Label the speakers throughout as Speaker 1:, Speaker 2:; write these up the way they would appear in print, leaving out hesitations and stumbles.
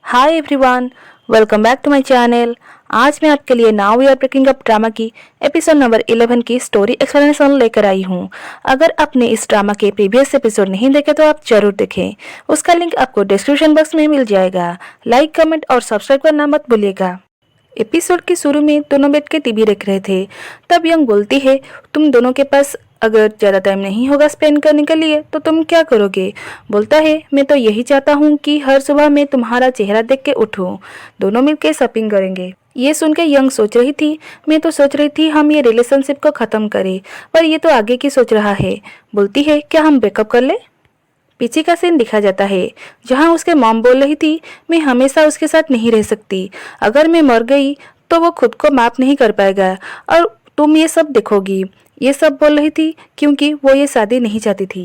Speaker 1: Hi everyone, welcome back to my channel. आज मैं आपके लिए now we are breaking up drama की एपिसोड नंबर 11 की स्टोरी एक्सप्लेनेशन लेकर आई हूँ। अगर आपने इस ड्रामा के प्रीवियस एपिसोड नहीं देखे तो आप जरूर देखें। उसका लिंक आपको डिस्क्रिप्शन बॉक्स में मिल जाएगा। लाइक, कमेंट और सब्सक्राइब करना मत भूलिएगा। एपिसोड के शुरू में दोनों बैठ के टीवी देख रहे थे। तब यंग बोलती है, तुम दोनों के पास अगर ज़्यादा टाइम नहीं होगा स्पेंड करने के लिए तो तुम क्या करोगे? बोलता है, मैं तो यही चाहता हूँ कि हर सुबह मैं तुम्हारा चेहरा देख के उठूँ। दोनों मिलकर शॉपिंग करेंगे। ये सुन के यंग सोच रही थी, मैं तो सोच रही थी हम ये रिलेशनशिप को ख़त्म करें, पर ये तो आगे की सोच रहा है। बोलती है, क्या हम ब्रेकअप कर ले? पीछे का सीन दिखा जाता है जहां उसके मॉम बोल रही थी, मैं हमेशा उसके साथ नहीं रह सकती। अगर मैं मर गई तो वो खुद को माफ नहीं कर पाएगा और तुम ये सब देखोगी। ये सब बोल रही थी क्योंकि वो ये शादी नहीं चाहती थी।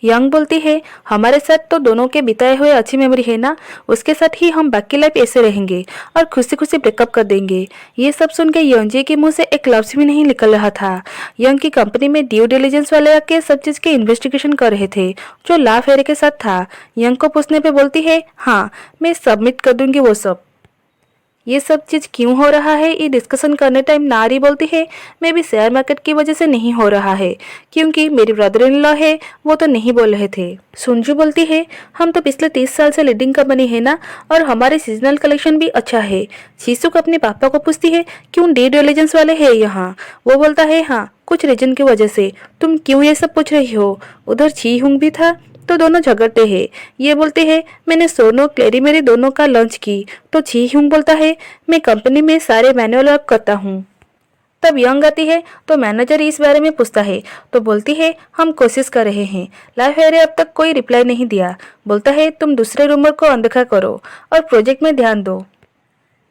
Speaker 1: यंग बोलती है, हमारे साथ तो दोनों के बिताए हुए अच्छी मेमोरी है ना, उसके साथ ही हम बाकी लाइफ ऐसे रहेंगे और खुशी खुशी ब्रेकअप कर देंगे। ये सब सुन के यंजी के मुंह से एक लफ्ज भी नहीं निकल रहा था। यंग की कंपनी में ड्यू डिलिजेंस वाले आके सब चीज़ के इन्वेस्टिगेशन कर रहे थे जो ला फेरे के साथ था। यंग को पूछने पे बोलती है, हाँ मैं सबमिट कर दूंगी वो सब। ये सब चीज़ क्यों हो रहा है ये डिस्कशन करने टाइम नारी बोलती है, मैं भी शेयर मार्केट की वजह से नहीं हो रहा है क्योंकि मेरी ब्रदर इन लॉ है वो तो नहीं बोल रहे थे। सुंजू बोलती है, हम तो पिछले 30 साल से लीडिंग कंपनी है ना और हमारे सीजनल कलेक्शन भी अच्छा है। शीशुक अपने पापा को पूछती है, क्यों ड्यू डिलिजेंस वाले हैं यहाँ? वो बोलता है, हाँ कुछ रीजन की वजह से। तुम क्यों ये सब पूछ रही हो? उधर छी हुंग भी था तो दोनों झगड़ते हैं। ये बोलते हैं, मैंने सोनो क्लेरी मेरी दोनों का लंच की। तो छी हुंग बोलता है, मैं कंपनी में सारे मैनुअल वर्क करता हूँ। तब यंग आती है तो मैनेजर इस बारे में पूछता है तो बोलती है, हम कोशिश कर रहे हैं। लाइफ फेरे अब तक कोई रिप्लाई नहीं दिया। बोलता है, तुम दूसरे रूमर को अनदेखा करो और प्रोजेक्ट में ध्यान दो।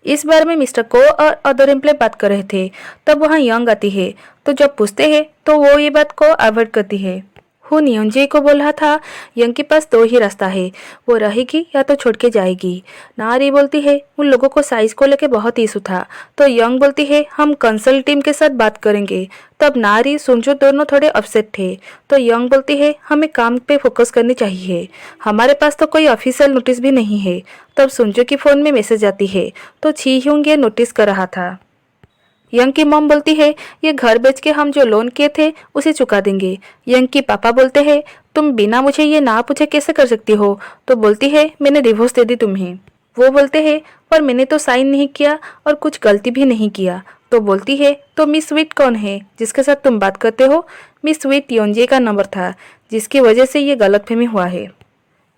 Speaker 1: इस बारे में मिस्टर को और अदर एम्प्लॉय बात कर रहे थे। तब वहाँ यंग आती है तो जब पूछते हैं तो वो ये बात को अवॉइड करती है। हुन योंजे को बोल रहा था, यंग के पास दो ही रास्ता है, वो रहेगी या तो छोड़ के जाएगी। नारी बोलती है, उन लोगों को साइज को लेके बहुत इशू था। तो यंग बोलती है, हम कंसल्ट टीम के साथ बात करेंगे। तब नारी सुंजो दोनों थोड़े अपसेट थे। तो यंग बोलती है, हमें काम पे फोकस करनी चाहिए, हमारे पास तो कोई ऑफिशियल नोटिस भी नहीं है। तब सुंजो की फ़ोन में मैसेज आती है तो छी ह्यूंग ये नोटिस कर रहा था। यंग की मॉम बोलती है, ये घर बेच के हम जो लोन किए थे उसे चुका देंगे। यंग की पापा बोलते हैं, तुम बिना मुझे ये ना पूछे कैसे कर सकती हो? तो बोलती है, मैंने डिवोर्स दे दी तुम्हें। वो बोलते हैं, पर मैंने तो साइन नहीं किया और कुछ गलती भी नहीं किया। तो बोलती है, तो मिस स्वीट कौन है जिसके साथ तुम बात करते हो? मिस स्वीट योंजे का नंबर था जिसकी वजह से ये गलतफहमी हुआ है।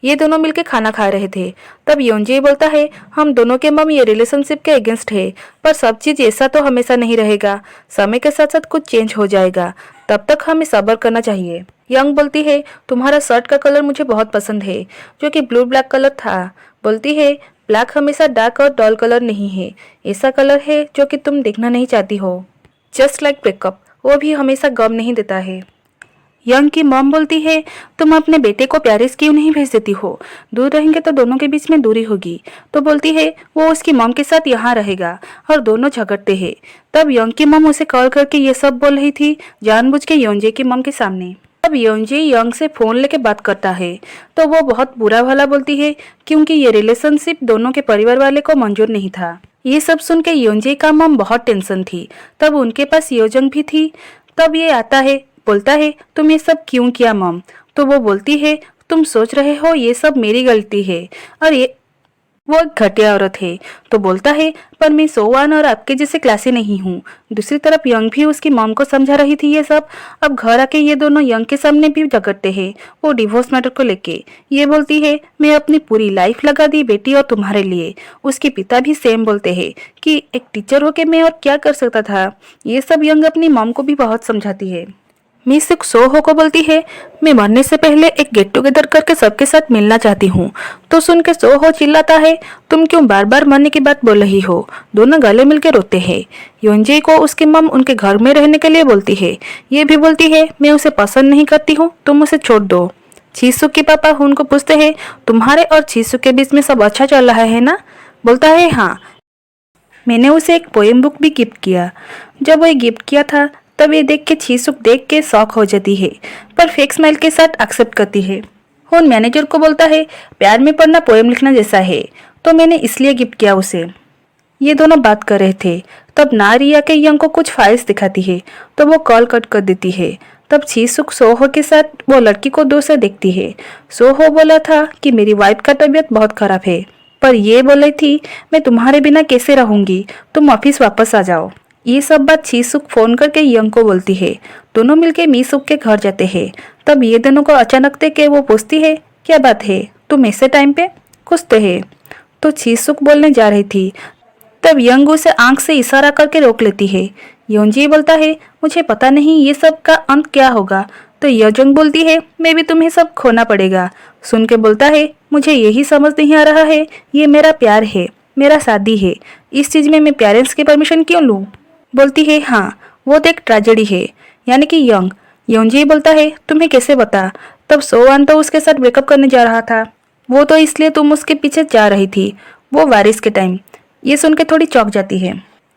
Speaker 1: ये दोनों मिलकर खाना खा रहे थे। तब योंजे बोलता है, हम दोनों के मम ये रिलेशनशिप के अगेंस्ट है, पर सब चीज़ ऐसा तो हमेशा नहीं रहेगा, समय के साथ साथ कुछ चेंज हो जाएगा, तब तक हमें सब्र करना चाहिए। यंग बोलती है, तुम्हारा शर्ट का कलर मुझे बहुत पसंद है जो कि ब्लू ब्लैक कलर था। बोलती है, ब्लैक हमेशा डार्क और डल कलर नहीं है, ऐसा कलर है जो कि तुम देखना नहीं चाहती हो। जस्ट लाइक ब्रेकअप, वो भी हमेशा गम नहीं देता है। यंग की मॉम बोलती है, तुम अपने बेटे को पेरिस क्यों नहीं भेज देती हो? दूर रहेंगे तो दोनों के बीच में दूरी होगी। तो बोलती है, वो उसकी मॉम के साथ यहाँ रहेगा और दोनों झगड़ते हैं। तब यंग की मॉम उसे कॉल करके ये सब बोल रही थी जानबूझ के योंजे की मॉम के सामने। तब योंजे यंग से फ़ोन लेके बात करता है तो वो बहुत बुरा भला बोलती है क्योंकि ये रिलेशनशिप दोनों के परिवार वाले को मंजूर नहीं था। ये सब सुन के योंजे का मॉम बहुत टेंशन थी। तब उनके पास योजंग भी थी। तब ये आता है, बोलता है, तुम ये सब क्यों किया मॉम? तो वो बोलती है, तुम सोच रहे हो ये सब मेरी गलती है और ये वो एक घटिया औरत है। तो बोलता है, पर मैं सोवान और आपके जैसे क्लासी नहीं हूँ। दूसरी तरफ यंग भी उसकी मॉम को समझा रही थी ये सब। अब घर आके ये दोनों यंग के सामने भी झगड़ते हैं वो डिवोर्स मैटर को लेके। ये बोलती है, मैं अपनी पूरी लाइफ लगा दी बेटी और तुम्हारे लिए। उसके पिता भी सेम बोलते हैं कि एक टीचर होके मैं और क्या कर सकता था। ये सब यंग अपनी मॉम को भी बहुत समझाती है। मिस सोहो को बोलती है, मैं मरने से पहले एक गेट टुगेदर करके सबके साथ मिलना चाहती हूँ। तो सुन के सोहो चिल्लाता है, तुम क्यों बार बार मरने की बात बोल रही हो? दोनों गले मिलकर रोते हैं। योंजे को उसकी मम उनके घर में रहने के लिए बोलती है। ये भी बोलती है, मैं उसे पसंद नहीं करती हूँ, तुम उसे छोड़ दो। चीसू के पापा हुन को पूछते हैं, तुम्हारे और चीसू के बीच में सब अच्छा चल रहा है ना? बोलता है, हाँ, मैंने उसे एक पोएम बुक भी गिफ्ट किया। जब वो गिफ्ट किया था तब ये देख के छीसुक देख के शॉक हो जाती है, पर फेक स्माइल के साथ एक्सेप्ट करती है। हुन मैनेजर को बोलता है, प्यार में पढ़ना पोएम लिखना जैसा है। तो मैंने इसलिए गिफ्ट किया उसे। ये दोनों बात कर रहे थे, तब नारिया के यंग को कुछ फाइल्स दिखाती है तो वो कॉल कट कर देती है। तब चीसुक सोहो के साथ वो लड़की को दूर से देखती है। सोहो बोला था कि मेरी वाइफ का तबीयत बहुत खराब है, पर ये बोली थी मैं तुम्हारे बिना कैसे रहूंगी, तुम ऑफिस वापस आ जाओ। ये सब बात चीसुक फोन करके यंग को बोलती है। दोनों मिलके मीसुक के घर जाते हैं। तब ये दोनों को अचानक देख के वो पूछती है, क्या बात है, तुम ऐसे टाइम पे कुछ तो है। तो चीसुक बोलने जा रही थी, तब यंग उसे आंख से इशारा करके रोक लेती है। योंजी बोलता है, मुझे पता नहीं ये सब का अंत क्या होगा। तो यजंग बोलती है, मैं भी तुम्हें सब खोना पड़ेगा। सुन के बोलता है, मुझे यही समझ नहीं आ रहा है, ये मेरा प्यार है, मेरा शादी है, इस चीज में मैं पेरेंट्स की परमिशन क्यों लूँ। बोलती है, हाँ वो तो एक ट्रेजेडी है, यानी कि यंग। योंजी बोलता है, तुम्हें कैसे पता। तब सोवान तो उसके साथ ब्रेकअप करने जा रहा था, वो तो इसलिए तुम उसके पीछे जा रही थी, वो बारिश के टाइम। ये सुन के थोड़ी चौंक जाती है।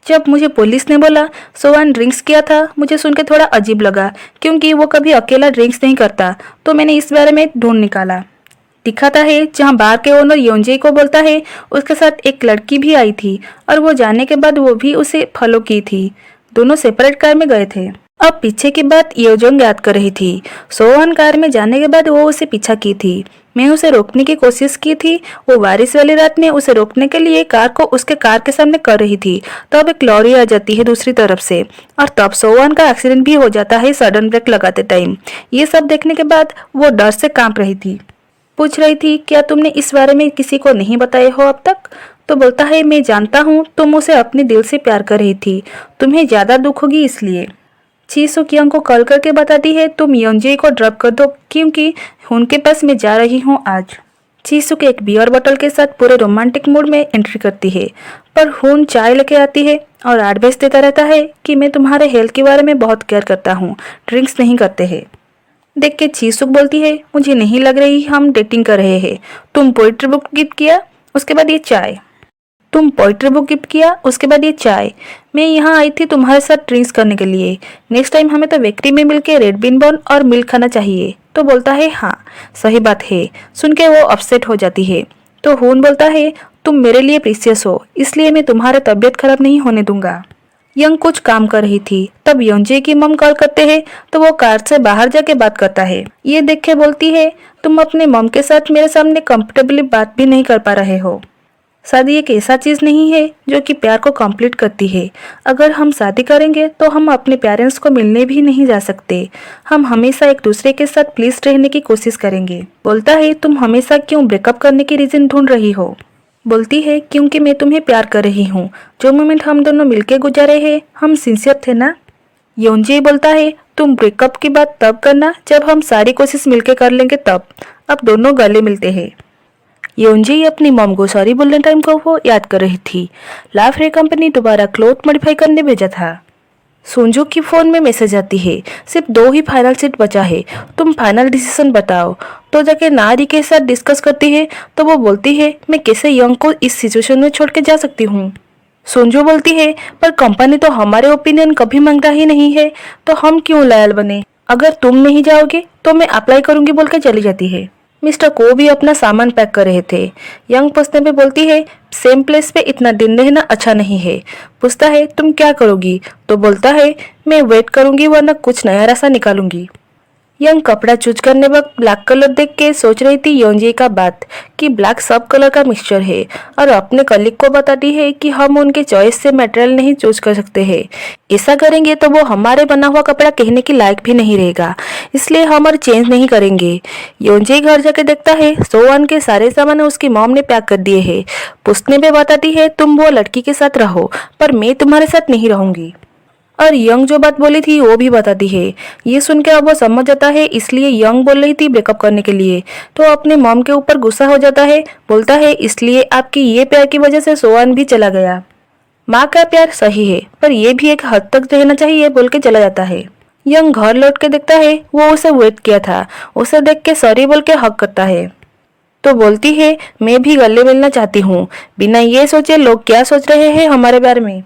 Speaker 1: जब मुझे पुलिस ने बोला सोवान ड्रिंक्स किया था, मुझे सुन के थोड़ा अजीब लगा, क्योंकि वो कभी अकेला ड्रिंक्स नहीं करता, तो मैंने इस बारे में ढूंढ निकाला। दिखाता है जहाँ बार के ओनर योंजे को बोलता है उसके साथ एक लड़की भी आई थी और वो जाने के बाद वो भी उसे फॉलो की थी। दोनों सेपरेट कार में गए थे। अब पीछे की बात योजोंग याद कर रही थी। सोवान कार में जाने के बाद वो उसे पीछा की थी। मैं उसे रोकने की कोशिश की थी। वो बारिश वाली रात में उसे रोकने के लिए कार को उसके कार के सामने कर रही थी। तब एक लॉरी आ जाती है दूसरी तरफ से और तब सोवान का एक्सीडेंट भी हो जाता है सडन ब्रेक लगाते टाइम। ये सब देखने के बाद वो डर से कांप रही थी। पूछ रही थी, क्या तुमने इस बारे में किसी को नहीं बताया हो अब तक। तो बोलता है, मैं जानता हूँ तुम उसे अपने दिल से प्यार कर रही थी, तुम्हें ज्यादा दुख होगी इसलिए। चीसुक यंग को कॉल करके बताती है, तुम योंजे को ड्रॉप कर दो क्योंकि उनके पास मैं जा रही हूँ आज। चीसुक एक बियर बोतल के साथ पूरे रोमांटिक मूड में एंट्री करती है, पर हुन चाय लेके आती है और एडवाइस देता रहता है कि मैं तुम्हारे हेल्थ के बारे में बहुत केयर करता हूँ, ड्रिंक्स नहीं करते हैं। देख के चीसुक बोलती है, मुझे नहीं लग रही हम डेटिंग कर रहे हैं। तुम पोइट्री बुक गिफ्ट किया, उसके बाद ये चाय। तुम पोइट्री बुक गिफ्ट किया, उसके बाद ये चाय। मैं यहाँ आई थी तुम्हारे साथ ड्रिंक्स करने के लिए। नेक्स्ट टाइम हमें तो बेकरी में मिलके रेड बीन बन और मिल्क खाना चाहिए। तो बोलता है, हाँ सही बात है। सुन के वो अपसेट हो जाती है। तो हुन बोलता है, तुम मेरे लिए प्रीसियस हो, इसलिए मैं तुम्हारा तबीयत खराब नहीं होने दूंगा। यंग कुछ काम कर रही थी, तब योंजे की मम कॉल करते हैं तो वो कार से बाहर जाके बात करता है। ये देख के बोलती है, तुम अपने मम के साथ मेरे सामने कंफर्टेबली बात भी नहीं कर पा रहे हो। शादी एक ऐसा चीज नहीं है जो कि प्यार को कंप्लीट करती है। अगर हम शादी करेंगे तो हम अपने पेरेंट्स को मिलने भी नहीं जा सकते। हम हमेशा एक दूसरे के साथ प्लीज रहने की कोशिश करेंगे। बोलता है, तुम हमेशा क्यों ब्रेकअप करने की रीजन ढूंढ रही हो। बोलती है, क्योंकि मैं तुम्हें प्यार कर रही हूँ। जो मोमेंट हम दोनों मिलके गुजारे हैं, हम सिंसियर थे ना। योंजे बोलता है, तुम ब्रेकअप की बात तब करना जब हम सारी कोशिश मिलके कर लेंगे तब। अब दोनों गले मिलते हैं। योंजे अपनी मॉम को सॉरी बोलने टाइम को वो याद कर रही थी। लाफ्रे कंपनी दोबारा क्लोथ मॉडिफाई करने भेजा था। सोंजू की फोन में मैसेज आती है, सिर्फ 2 ही फाइनल सीट बचा है, तुम फाइनल डिसीजन बताओ। तो जाके नारी के साथ डिस्कस करती है तो वो बोलती है, मैं कैसे यंग को इस सिचुएशन में छोड़ के जा सकती हूँ। सोंजू बोलती है, पर कंपनी तो हमारे ओपिनियन कभी मांगता ही नहीं है, तो हम क्यों लॉयल बने। अगर तुम नहीं जाओगे तो मैं अप्लाई करूंगी बोल के चली जाती है। मिस्टर को भी अपना सामान पैक कर रहे थे। यंग पूछने पे बोलती है, सेम प्लेस पे इतना दिन रहना अच्छा नहीं है। पूछता है, तुम क्या करोगी। तो बोलता है, मैं वेट करूंगी वरना कुछ नया रास्ता निकालूंगी। यंग कपड़ा चूज करने वक्त ब्लैक कलर देख के सोच रही थी योंजे का बात कि ब्लैक सब कलर का मिक्सचर है, और अपने कलीग को बताती है कि हम उनके चॉइस से मटेरियल नहीं चूज कर सकते हैं। ऐसा करेंगे तो वो हमारे बना हुआ कपड़ा कहने के लायक भी नहीं रहेगा, इसलिए हम और चेंज नहीं करेंगे। योंजे घर जाके देखता है सोवान के सारे सामान उसकी मॉम ने पैक कर दिए हैं। पूछने पे बताती है, तुम वो लड़की के साथ रहो, पर मैं तुम्हारे साथ नहीं रहूंगी। और यंग जो बात बोली थी वो भी बताती है। ये सुन के अब वो समझ जाता है, इसलिए यंग बोल रही थी ब्रेकअप करने के लिए। तो अपने मॉम के ऊपर गुस्सा हो जाता है। बोलता है, इसलिए आपकी ये प्यार की वजह से सोवान भी चला गया। माँ का प्यार सही है, पर यह भी एक हद तक रहना चाहिए बोल के चला जाता है। यंग घर लौट के देखता है वो उसे वेट किया था। उसे देख के सॉरी बोल के हक करता है। तो बोलती है, मैं भी गले मिलना चाहती हूँ, बिना ये सोचे लोग क्या सोच रहे हैं हमारे बारे में।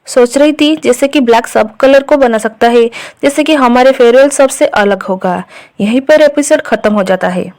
Speaker 1: सोच रही थी जैसे कि ब्लैक सब कलर को बना सकता है, जैसे कि हमारे फेयरवेल सबसे अलग होगा। यहीं पर एपिसोड खत्म हो जाता है।